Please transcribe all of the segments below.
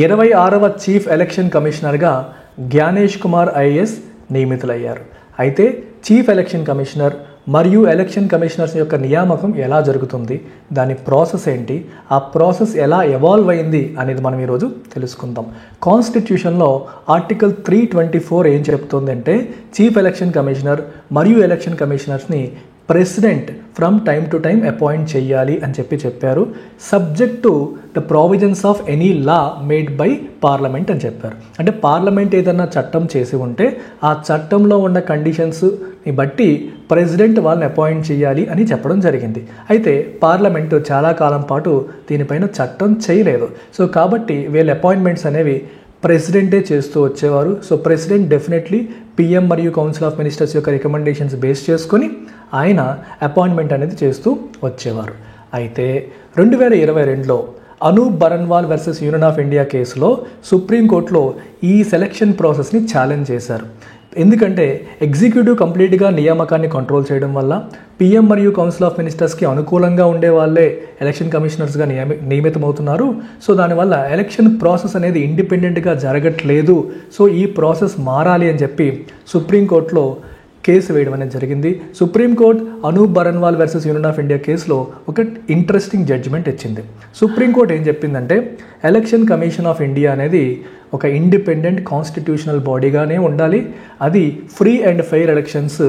26వ chief election కమిషనర్గా Gyanesh Kumar IAS నియమితులయ్యారు. అయితే చీఫ్ ఎలక్షన్ కమిషనర్ మరియు ఎలక్షన్ కమిషనర్స్ యొక్క నియామకం ఎలా జరుగుతుంది, దాని ప్రాసెస్ ఏంటి, ఆ ప్రాసెస్ ఎలా ఎవాల్వ్ అయింది అనేది మనం ఈరోజు తెలుసుకుందాం. కాన్స్టిట్యూషన్లో ఆర్టికల్ 324 ఏం చెప్తుందంటే చీఫ్ ఎలక్షన్ కమిషనర్ మరియు ఎలక్షన్ కమిషనర్స్ని president from time to time appoint చేయాలి అని చెప్పారు, subject to the provisions of any law made by parliament అని చెప్పారు. అంటే పార్లమెంట్ ఏదైనా చట్టం చేసి ఉంటే ఆ చట్టంలో ఉన్న కండిషన్స్ని బట్టి ప్రెసిడెంట్ వాళ్ళని అపాయింట్ చేయాలి అని చెప్పడం జరిగింది. అయితే పార్లమెంటు చాలా కాలం పాటు దీనిపైన చట్టం చేయలేదు. సో కాబట్టి వీళ్ళ అపాయింట్మెంట్స్ అనేవి ప్రెసిడెంటే చేస్తూ వచ్చేవారు. సో ప్రెసిడెంట్ డెఫినెట్లీ పిఎం మరియు కౌన్సిల్ ఆఫ్ మినిస్టర్స్ యొక్క రికమెండేషన్స్ బేస్ చేసుకొని ఆయన అపాయింట్మెంట్ అనేది చేస్తూ వచ్చేవారు. అయితే 2022లో Anoop Baranwal versus union of India కేసులో సుప్రీంకోర్టులో ఈ సెలక్షన్ ప్రాసెస్ని ఛాలెంజ్ చేశారు. ఎందుకంటే ఎగ్జిక్యూటివ్ కంప్లీట్గా నియామకాన్ని కంట్రోల్ చేయడం వల్ల పిఎం మరియు కౌన్సిల్ ఆఫ్ మినిస్టర్స్కి అనుకూలంగా ఉండే వాళ్ళే ఎలక్షన్ కమిషనర్స్గా నియమితమవుతున్నారు. సో దానివల్ల ఎలక్షన్ ప్రాసెస్ అనేది ఇండిపెండెంట్గా జరగట్లేదు. సో ఈ ప్రాసెస్ మారాలి అని చెప్పి సుప్రీంకోర్టులో కేసు వేయడం అనేది జరిగింది. Supreme court Anoop Baranwal versus union of India కేసులో ఒక ఇంట్రెస్టింగ్ జడ్జిమెంట్ ఇచ్చింది. సుప్రీంకోర్టు ఏం చెప్పిందంటే ఎలక్షన్ కమిషన్ ఆఫ్ ఇండియా అనేది ఒక ఇండిపెండెంట్ కాన్స్టిట్యూషనల్ బాడీగానే ఉండాలి. అది ఫ్రీ అండ్ ఫెయిర్ ఎలక్షన్స్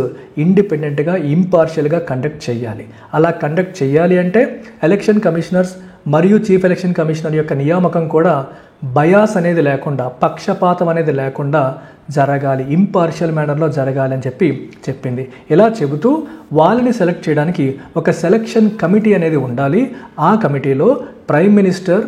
ఇండిపెండెంట్గా ఇంపార్షియల్గా కండక్ట్ చేయాలి. అలా కండక్ట్ చేయాలి అంటే ఎలక్షన్ కమిషనర్స్ మరియు చీఫ్ ఎలక్షన్ కమిషనర్ యొక్క నియామకం కూడా బయాస్ అనేది లేకుండా, పక్షపాతం అనేది లేకుండా జరగాలి, ఇంపార్షియల్ మేనర్లో జరగాలి అని చెప్పింది. ఇలా చెబుతూ వాళ్ళని సెలెక్ట్ చేయడానికి ఒక సెలక్షన్ కమిటీ అనేది ఉండాలి. ఆ కమిటీలో ప్రైమ్ మినిస్టర్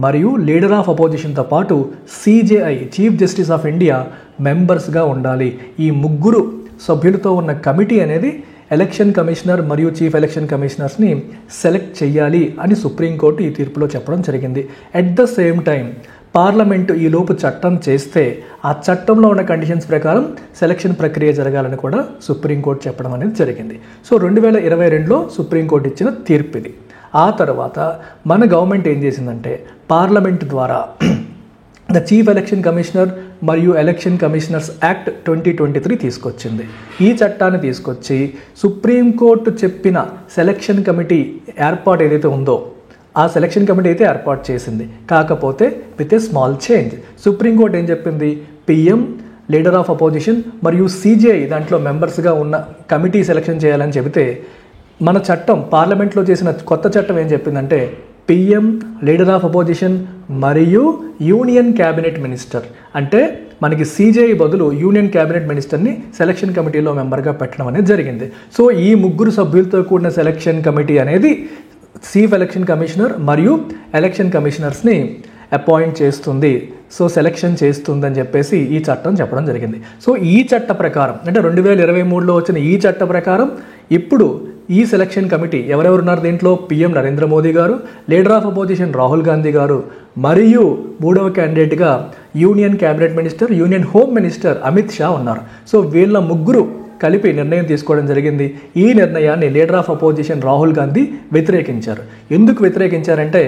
మరియు లీడర్ ఆఫ్ అపోజిషన్తో పాటు CJI chief justice of India మెంబర్స్గా ఉండాలి. ఈ ముగ్గురు సభ్యులతో ఉన్న కమిటీ అనేది ఎలక్షన్ కమిషనర్ మరియు చీఫ్ ఎలక్షన్ కమిషనర్స్ని సెలెక్ట్ చేయాలి అని సుప్రీంకోర్టు ఈ తీర్పులో చెప్పడం జరిగింది. At the same time parliament ఈలోపు చట్టం చేస్తే ఆ చట్టంలో ఉన్న కండిషన్స్ ప్రకారం సెలక్షన్ ప్రక్రియ జరగాలని కూడా సుప్రీంకోర్టు చెప్పడం అనేది జరిగింది. సో 2022లో సుప్రీంకోర్టు ఇచ్చిన తీర్పు ఇది. ఆ తర్వాత మన గవర్నమెంట్ ఏం చేసిందంటే పార్లమెంట్ ద్వారా ద చీఫ్ ఎలక్షన్ కమిషనర్ మరియు ఎలక్షన్ కమిషనర్స్ యాక్ట్ 2023 తీసుకొచ్చింది. ఈ చట్టాన్ని తీసుకొచ్చి సుప్రీంకోర్టు చెప్పిన సెలక్షన్ కమిటీ ఏర్పాటు ఏదైతే ఉందో ఆ సెలక్షన్ కమిటీ అయితే ఏర్పాటు చేసింది. కాకపోతే with a small change. Supreme court ఏం చెప్పింది, పిఎం, లీడర్ ఆఫ్ అపోజిషన్ మరియు సిజేఐ దాంట్లో మెంబర్స్గా ఉన్న కమిటీ సెలక్షన్ చేయాలని చెబితే మన చట్టం పార్లమెంట్లో చేసిన కొత్త చట్టం ఏం చెప్పిందంటే పిఎం, లీడర్ ఆఫ్ అపోజిషన్ మరియు యూనియన్ క్యాబినెట్ మినిస్టర్, అంటే మనకి సిజేఐ బదులు యూనియన్ క్యాబినెట్ మినిస్టర్ని సెలక్షన్ కమిటీలో మెంబర్గా పెట్టడం అనేది జరిగింది. సో ఈ ముగ్గురు సభ్యులతో కూడిన సెలక్షన్ కమిటీ అనేది చీఫ్ ఎలక్షన్ కమిషనర్ మరియు ఎలక్షన్ కమిషనర్స్ని అపాయింట్ చేస్తుంది, సో సెలక్షన్ చేస్తుంది అని చెప్పేసి ఈ చట్టం చెప్పడం జరిగింది. సో ఈ చట్ట ప్రకారం అంటే 2023లో వచ్చిన ఈ చట్ట ప్రకారం ఇప్పుడు ఈ సెలక్షన్ కమిటీ ఎవరెవరున్నారు దీంట్లో, PM Narendra Modi garu, leader of opposition Rahul Gandhi garu మరియు మూడవ క్యాండిడేట్గా union cabinet minister, union home minister Amit Shah ఉన్నారు. సో వీళ్ళ ముగ్గురు కలిపి నిర్ణయం తీసుకోవడం జరిగింది. ఈ నిర్ణయాన్ని leader of opposition Rahul Gandhi వ్యతిరేకించారు. ఎందుకు వ్యతిరేకించారంటే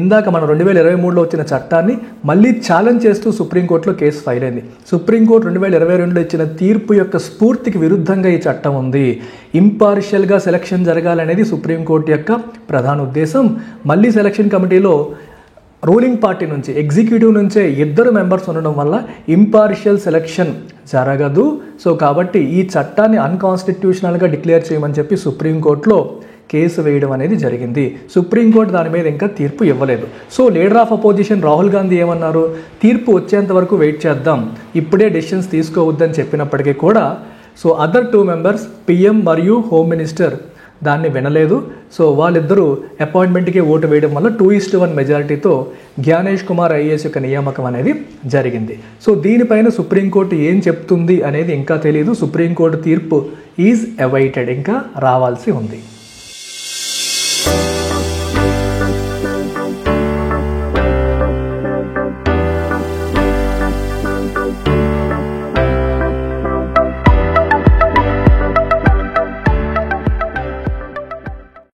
ఇందాక మనం 2023లో వచ్చిన చట్టాన్ని మళ్ళీ ఛాలెంజ్ చేస్తూ సుప్రీంకోర్టులో కేసు ఫైల్ అయింది. సుప్రీంకోర్టు 2022లో ఇచ్చిన తీర్పు యొక్క స్ఫూర్తికి విరుద్ధంగా ఈ చట్టం ఉంది. ఇంపార్షియల్గా సెలక్షన్ జరగాలనేది సుప్రీంకోర్టు యొక్క ప్రధాన ఉద్దేశం. మళ్ళీ సెలక్షన్ కమిటీలో రూలింగ్ పార్టీ నుంచి, ఎగ్జిక్యూటివ్ నుంచే 2 మెంబర్స్ ఉండడం వల్ల ఇంపార్షియల్ సెలక్షన్ జరగదు. సో కాబట్టి ఈ చట్టాన్ని అన్కాన్స్టిట్యూషనల్గా డిక్లేర్ చేయమని చెప్పి సుప్రీంకోర్టులో కేసు వేయడం అనేది జరిగింది. సుప్రీంకోర్టు దాని మీద ఇంకా తీర్పు ఇవ్వలేదు. So leader of opposition Rahul Gandhi ఏమన్నారు, తీర్పు వచ్చేంత వరకు వెయిట్ చేద్దాం, ఇప్పుడే డెసిషన్స్ తీసుకోవద్దని చెప్పినప్పటికీ కూడా సో అదర్ 2 మెంబర్స్ పిఎం మరియు హోమ్ మినిస్టర్ దాన్ని వినలేదు. సో వాళ్ళిద్దరూ అపాయింట్మెంట్కి ఓటు వేయడం వల్ల 2:1 మెజారిటీతో జ్ఞానేష్ కుమార్ ఐఏఎస్ యొక్క నియామకం అనేది జరిగింది. సో దీనిపైన సుప్రీంకోర్టు ఏం చెప్తుంది అనేది ఇంకా తెలియదు. సుప్రీంకోర్టు తీర్పు ఈజ్ అవైటెడ్, ఇంకా రావాల్సి ఉంది.